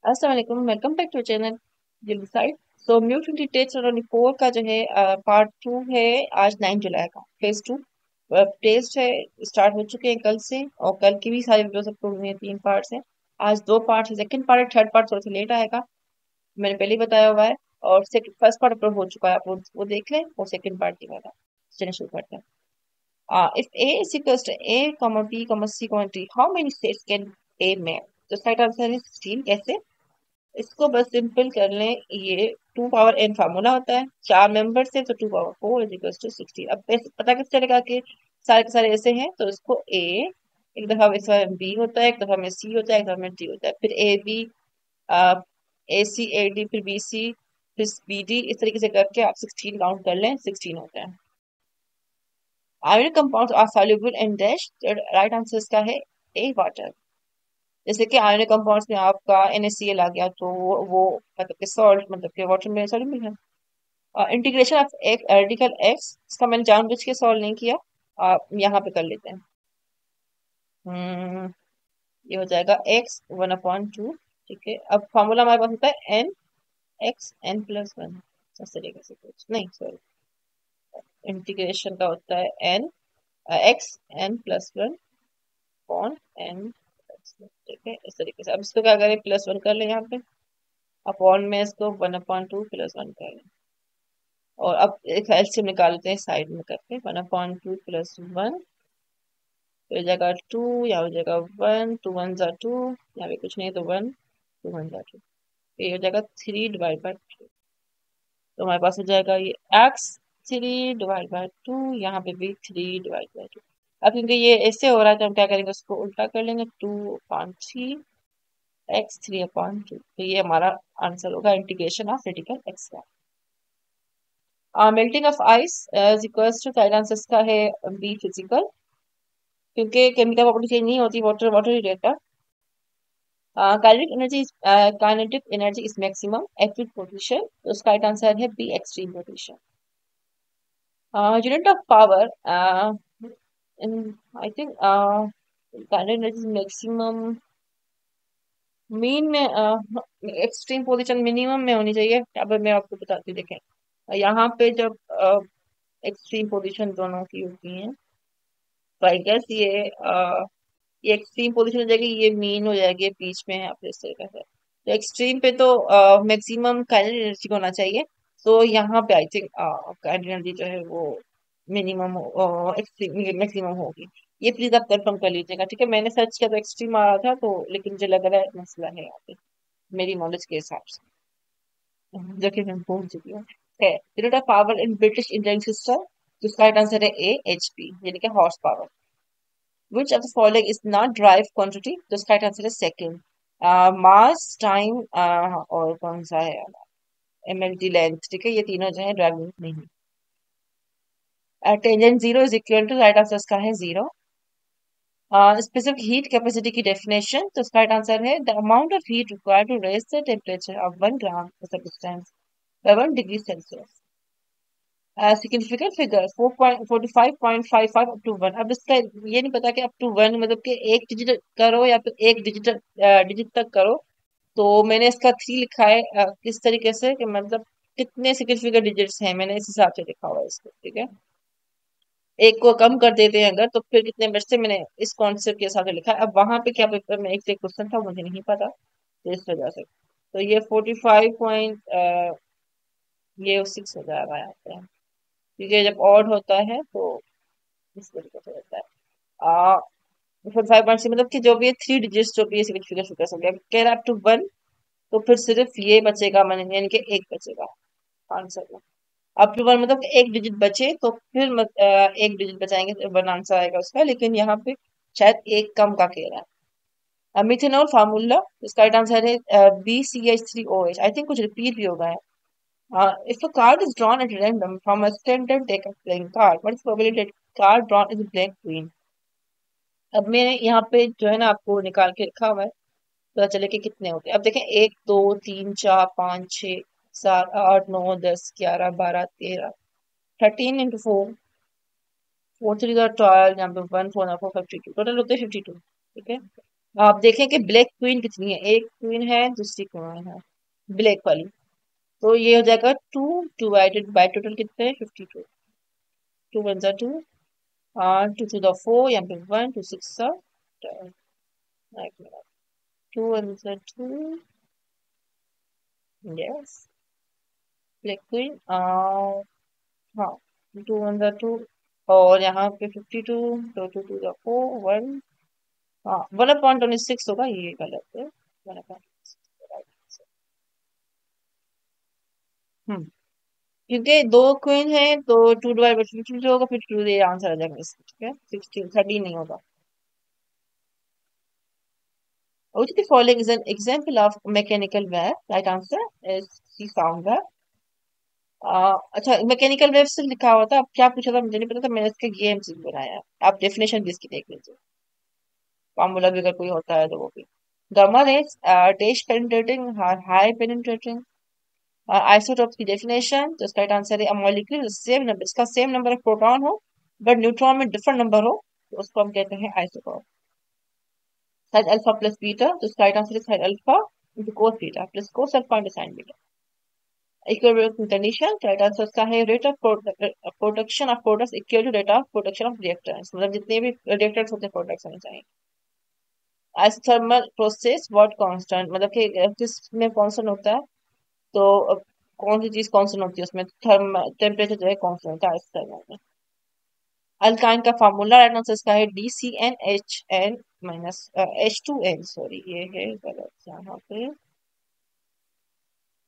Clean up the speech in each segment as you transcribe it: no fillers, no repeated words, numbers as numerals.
अस्सलाम वालेकुम, welcome back to channel दिल साइड। सो म्यूटेंट टेस्ट 24 का जो है पार्ट 2 है। आज 9 जुलाई का फेज 2 टेस्ट है। स्टार्ट हो चुके हैं कल से, और कल की भी सारी वीडियोस अपलोड हुई हैं। 3 पार्ट्स हैं। आज 2 पार्ट है। सेकंड पार्ट, थर्ड पार्ट थोड़ा सा लेट आएगा, मैंने पहले ही बताया हुआ है। और सेकंड फर्स्ट पार्ट अपलोड हो चुका है, आप वो देख लें। और सेकंड पार्ट की बात चलिए शुरू करते हैं। If A is equals to A, comma B, comma C, comma D, how many states can A make? तो इसका आंसर है 16। कैसे? इसको बस सिंपल कर लें। ये 2 पावर n फार्मूला होता है। 4 मेंबर्स है तो 2 पावर 4 इज इक्वल टू 16। अब पता कैसे चलेगा कि सारे के सारे ऐसे हैं? तो इसको ए एक दफा इस बार बी होता है, एक दफा में सी होता है, एक दफा में डी होता है, फिर A B, A C A D, फिर बी सी, फिर बी डी, इस तरीके से करके आप 16 काउंट कर लें। 16 होता है। Iron compounds are soluble in dash. Right answer इसका है ए, वाटर। जैसे कि आयनिक कंपाउंड्स में आपका NaCl आ गया, तो वो मतलब कि सॉल्ट, मतलब कि वाटर में सॉल्युबल है। इंटीग्रेशन ऑफ एक रेडिकल एक्स, इसका मैंने जानबूझ के सॉल्व नहीं किया, आप यहाँ पे कर लेते हैं। हम्म, ये हो जाएगा x1/2। ठीक है, अब फॉर्मूला हमारे पास होता है n x n+1। इस तरीके से कुछ नहीं, सॉरी, इंटीग्रेशन का होता है n x n+1 upon n। ठीक है, इस तरीके से। अब इसको क्या करें, +1 कर लें यहाँ पे, अपॉन में इसको 1/2 +1 कर लें। और अब एक एलसीएम निकालते हैं साइड में करके। 1/2 +1 तो हो जाएगा 2, यहाँ हो जाएगा 1, 2 1 जा 2, यहाँ पे कुछ नहीं तो 1, 2 1 जा 2, ये हो जाएगा 3/2। तो हमारे पास हो जाएगा ये x 3/2, यहाँ पे भी 3/2। अब क्योंकि ये ऐसे हो रहा है तो हम क्या करेंगे, उसको उल्टा कर लेंगे। 2/3 x 3/2, तो ये हमारा आंसर होगा इंटीग्रेशन ऑफ रेडिकल एक्स का। Melting of ice is equals to, पहला आंसर इसका है बी, फिजिकल, क्योंकि केमिकल प्रॉपर्टी चेंज नहीं होती, वाटर वाटर ही रहता। Kinetic energy is maximum at which position, तो उसका राइट आंसर है B, extreme position. Unit of power in, I think kinetic energy maximum mean में, एक्सट्रीम पोजीशन मिनिमम में होनी चाहिए। अब मैं आपको बताती हूँ, देखें यहाँ पे जब एक्सट्रीम पोजीशन दोनों की होती हैं, तो आई गेस ये एक्सट्रीम पोजीशन हो जाएगी, ये मीन हो जाएगी, बीच में है अपने इस तरीके से। तो एक्सट्रीम पे तो मैक्सिमम काइनेटिक एनर्जी होना चाहिए। तो यहाँ पे आई थिंक काइनेटिक एनर्जी जो है वो मिनिमम एक्सट्रीम मैक्सिमम होगी। ये प्लीज आप कंफर्म कर लीजिएगा। ठीक है, मैंने सर्च किया तो एक्सट्रीम आ रहा था, तो लेकिन मुझे लग रहा है मसला है यहाँ पे, मेरी नॉलेज के हिसाब से, जो कि मैं भूल चुकी हूँ। Unit of power in British Indian system, जिसका राइट आंसर है ए, HP, यानी कि horse power. Which of the following is not drive quantity? तो इसका आंसर है सेकंड, मास, टाइम, और कौन सा है, MLT, लेंथ। ठीक है, ये तीनों जो है ड्राइविंग नहीं। Tangent zero is equal to, right answer इसका है जीरो। स्पेसिफिक हीट कैपेसिटी की डेफिनेशन, तो इसका राइट आंसर है the amount of heat required to raise the temperature of 1 gram substance by 1 degree Celsius. Significant figure 45.55 up to 1। अब इसका ये नहीं पता कि अप टू 1 मतलब कि एक डिजिट करो या फिर एक डिजिट डिजिट तक करो। तो मैंने इसका 3 लिखा है, किस तरीके से कि मतलब कितने सिग्निफिकेंट डिजिट्स हैं, मैंने इस हिसाब से लिखा हुआ है इसको। ठीक है, एक को कम कर देते हैं अगर, तो फिर कितने बचते, मैंने इस कॉन्सेप्ट के हिसाब से लिखा है। अब वहां पे क्या पेपर में एक से क्वेश्चन था, मुझे नहीं पता, तो इस वजह से तो ये 45 पॉइंट, ये 6 हो जाएगा यहाँ पे, क्योंकि जब ऑड होता है तो इस तरीके से होता है। आ 45 मतलब कि जो भी 3 डिजिट्स जो भी सिग्निफिकेंट फिगर्स हो गया, कह रहा अप टू 1, तो फिर सिर्फ ये बचेगा, मन यानी कि एक बचेगा आंसर में। अप टू 1 मतलब कि एक डिजिट बचे, तो फिर एक डिजिट बचाएंगे तो 1 आंसर आएगा उसका, लेकिन यहाँ पे शायद एक कम का कह रहा है। मिथेनॉल फार्मूला, इसका राइट आंसर है BCH3OH। आई थिंक कुछ रिपीट भी होगा है। If a card is drawn at random from a standard deck of playing card, what is the probability that card drawn is a black queen? अब मैंने यहाँ पे जो है ना आपको निकाल के रखा हुआ है, पता चले कि कितने होते हैं। अब देखें, 1 2 3 4 5 6 7 8 9 10 11 12 13, 13 × 4, 4 3 12, यहाँ पे 1 4 4 52, टोटल होते हैं 52। ठीक है, आप देखें कि ब्लैक क्वीन कितनी है, एक क्वीन है, दूसरी क्वीन है ब्लैक वाली। तो ये हो जाएगा टू डिवाइडेड बाय टोटल कितने, 52। टू वन जा two, two two the four, यहाँ पे वन, टू सिक्स जा, टू वन जा टू, यस ब्लैक क्वीन, हाँ टू वन जा टू, और यहाँ पे 52, तो टू टू जा फोर, वन, हाँ 1/26 होगा, ये गलत है, 1/26। हम्म, क्योंकि दो क्वीन है तो टू डिवाइड बाई 52 जो होगा, फिर टू ये आंसर आ जाएगा इसका, ठीक है, 16 13 नहीं होगा। Which of the following is an example of mechanical wave? Right answer is C sound wave. अच्छा मैकेनिकल वेव से लिखा हुआ था, अब क्या पूछा था मुझे नहीं पता था, मैंने इसका ये एमसीक्यू बनाया है। आप डेफिनेशन भी इसकी देख लीजिए, फॉर्मूला भी अगर कोई होता है तो वो भी। Gamma rays dash penetrating, high penetrating. Isotope की डेफिनेशन, तो इसका राइट आंसर है मॉलिक्यूल सेम नंबर, इसका सेम नंबर ऑफ प्रोटॉन हो बट न्यूट्रॉन में डिफरेंट नंबर हो, तो उसको हम कहते हैं isotope. Side alpha plus beta, तो इसका राइट आंसर है side alpha into cos beta plus cos alpha into sine beta. Equilibrium condition, right answer इसका है rate of production of products equal to rate of production of reactants, मतलब जितने भी reactants होते हैं प्रोडक्ट्स होने चाहिए। आइसोथर्मल प्रोसेस व्हाट कांस्टेंट, मतलब कि किसमें कांस्टेंट होता है, तो कौन सी चीज कांस्टेंट होती है उसमें, थर्म टेम्परेचर जो है कांस्टेंट होता है आइसोथर्मल में। अल्काइन का फार्मूला, राइट आंसर इसका है DCnHn माइनस H2n, सॉरी ये है गलत यहाँ पे,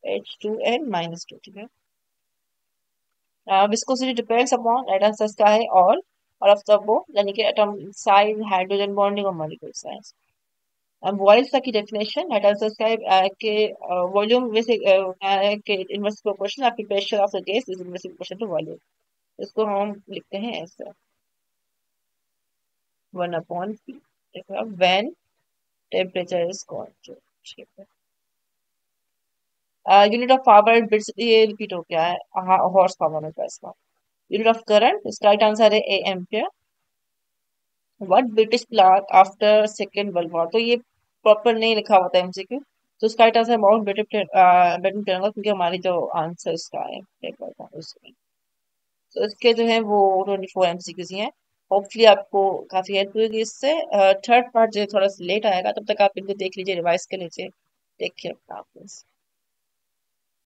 H2n-2, ठीक है। Viscosity depends upon, right answer इसका है ऑल ऑफ द अबव, यानी कि एटम साइज, हाइड्रोजन बॉन्डिंग और मॉलिक्यूल साइज। अब वॉइस की डेफिनेशन, राइट आंसर इसका है कि वॉल्यूम में से कि inverse proportion of the pressure of the gas is inverse proportion to volume, इसको हम लिखते हैं ऐसे, 1/p, when temperature is constant, ठीक है। यूनिट ऑफ पावर बिट्स, ये रिपीट हो गया है, हॉर्स पावर में इसका। यूनिट ऑफ करंट, इसका राइट आंसर है ampere. What British clerk after second world war, तो ये प्रॉपर नहीं लिखा हुआ था एमसीक्यू, तो इसका right answer mount Batten Batten करूंगा, क्योंकि हमारी जो आंसर इसका है पेपर था उसमें। तो इसके जो है वो 24 एमसीक्यूज ही हैं। होपफुली आपको काफी हेल्प होगी इससे। थर्ड पार्ट जो है थोड़ा सा लेट आएगा, तब तक आप इनको देख लीजिए, रिवाइज कर लीजिए। Take care,